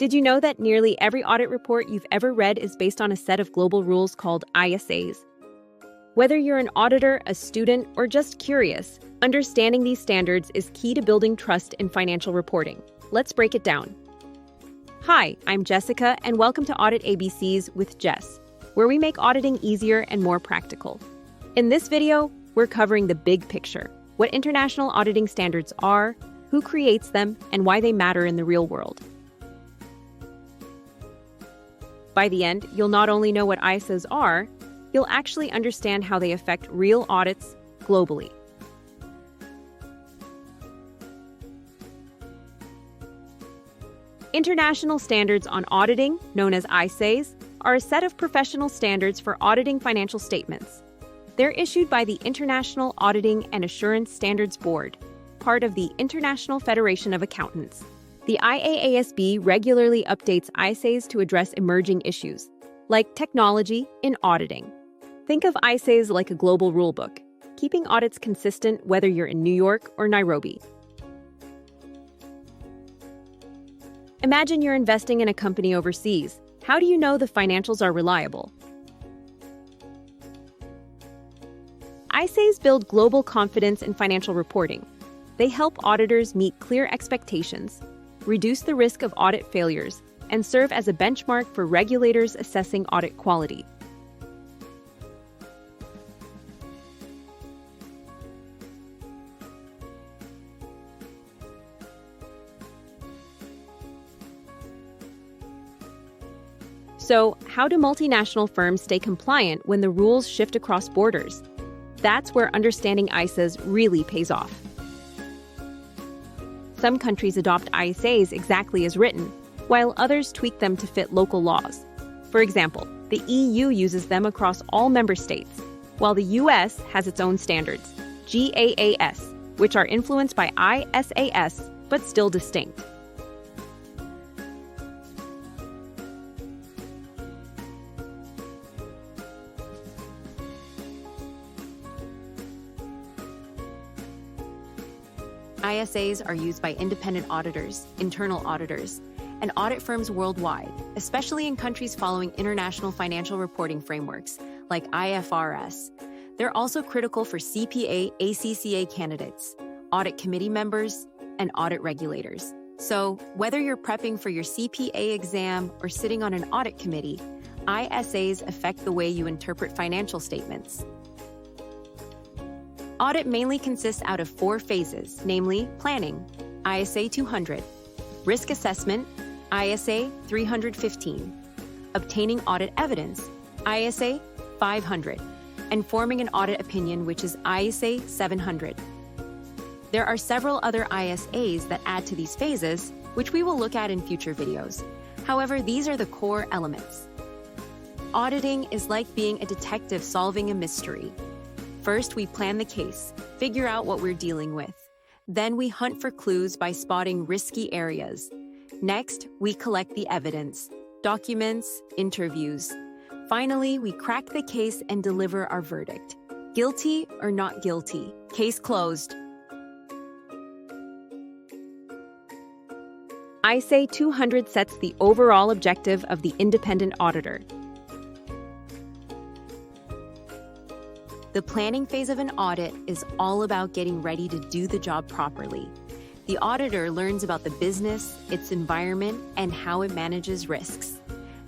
Did you know that nearly every audit report you've ever read is based on a set of global rules called ISAs? Whether you're an auditor, a student, or just curious, understanding these standards is key to building trust in financial reporting. Let's break it down. Hi, I'm Jessica, and welcome to Audit ABCs with Jess, where we make auditing easier and more practical. In this video, we're covering the big picture: what international auditing standards are, who creates them, and why they matter in the real world. By the end, you'll not only know what ISAs are, you'll actually understand how they affect real audits globally. International Standards on Auditing, known as ISAs, are a set of professional standards for auditing financial statements. They're issued by the International Auditing and Assurance Standards Board, part of the International Federation of Accountants. The IAASB regularly updates ISAs to address emerging issues, like technology in auditing. Think of ISAs like a global rulebook, keeping audits consistent whether you're in New York or Nairobi. Imagine you're investing in a company overseas. How do you know the financials are reliable? ISAs build global confidence in financial reporting. They help auditors meet clear expectations, reduce the risk of audit failures, and serve as a benchmark for regulators assessing audit quality. So, how do multinational firms stay compliant when the rules shift across borders? That's where understanding ISAs really pays off. Some countries adopt ISAs exactly as written, while others tweak them to fit local laws. For example, the EU uses them across all member states, while the US has its own standards, GAAP, which are influenced by ISAS but still distinct. ISAs are used by independent auditors, internal auditors, and audit firms worldwide, especially in countries following international financial reporting frameworks like IFRS. They're also critical for CPA, ACCA candidates, audit committee members, and audit regulators. So, whether you're prepping for your CPA exam or sitting on an audit committee, ISAs affect the way you interpret financial statements. Audit mainly consists out of 4 phases, namely planning, ISA 200, risk assessment, ISA 315, obtaining audit evidence, ISA 500, and forming an audit opinion, which is ISA 700. There are several other ISAs that add to these phases, which we will look at in future videos. However, these are the core elements. Auditing is like being a detective solving a mystery. First, we plan the case, figure out what we're dealing with. Then we hunt for clues by spotting risky areas. Next, we collect the evidence, documents, interviews. Finally, we crack the case and deliver our verdict. Guilty or not guilty. Case closed. ISA 200 sets the overall objective of the independent auditor. The planning phase of an audit is all about getting ready to do the job properly. The auditor learns about the business, its environment, and how it manages risks.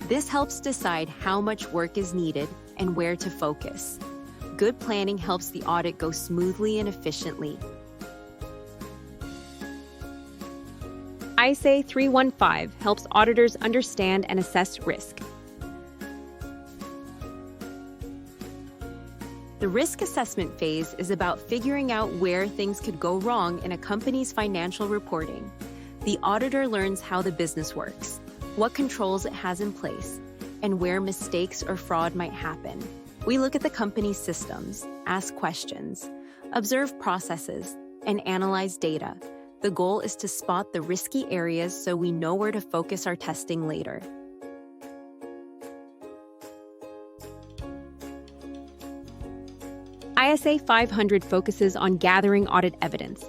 This helps decide how much work is needed and where to focus. Good planning helps the audit go smoothly and efficiently. ISA 315 helps auditors understand and assess risk. The risk assessment phase is about figuring out where things could go wrong in a company's financial reporting. The auditor learns how the business works, what controls it has in place, and where mistakes or fraud might happen. We look at the company's systems, ask questions, observe processes, and analyze data. The goal is to spot the risky areas so we know where to focus our testing later. ISA 500 focuses on gathering audit evidence.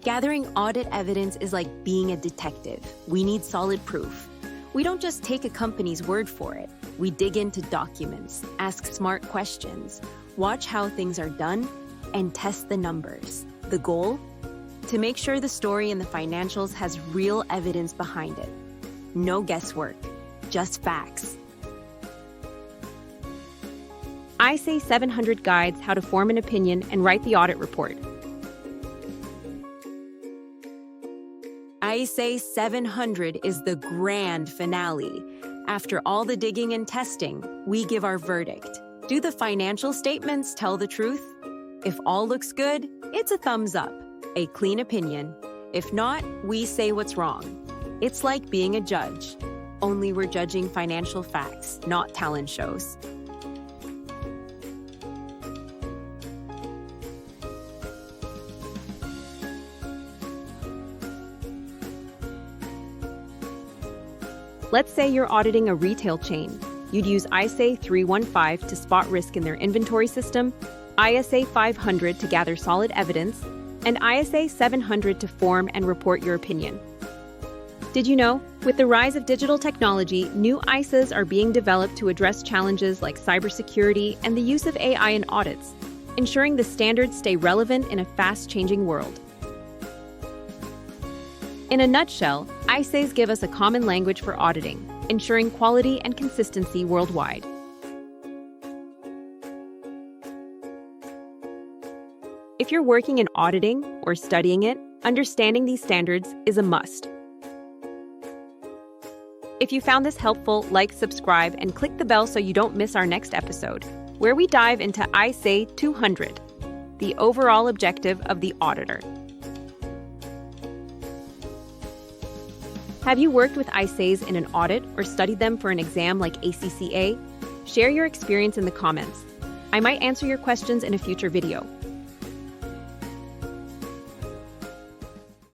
Gathering audit evidence is like being a detective. We need solid proof. We don't just take a company's word for it. We dig into documents, ask smart questions, watch how things are done, and test the numbers. The goal? To make sure the story in the financials has real evidence behind it. No guesswork, just facts. ISA 700 guides how to form an opinion and write the audit report. ISA 700 is the grand finale. After all the digging and testing, we give our verdict. Do the financial statements tell the truth? If all looks good, it's a thumbs up, a clean opinion. If not, we say what's wrong. It's like being a judge, only we're judging financial facts, not talent shows. Let's say you're auditing a retail chain. You'd use ISA 315 to spot risk in their inventory system, ISA 500 to gather solid evidence, and ISA 700 to form and report your opinion. Did you know? With the rise of digital technology, new ISAs are being developed to address challenges like cybersecurity and the use of AI in audits, ensuring the standards stay relevant in a fast-changing world. In a nutshell, ISAs give us a common language for auditing, ensuring quality and consistency worldwide. If you're working in auditing or studying it, understanding these standards is a must. If you found this helpful, like, subscribe, and click the bell so you don't miss our next episode, where we dive into ISA 200, the overall objective of the auditor. Have you worked with ISAs in an audit or studied them for an exam like ACCA? Share your experience in the comments. I might answer your questions in a future video.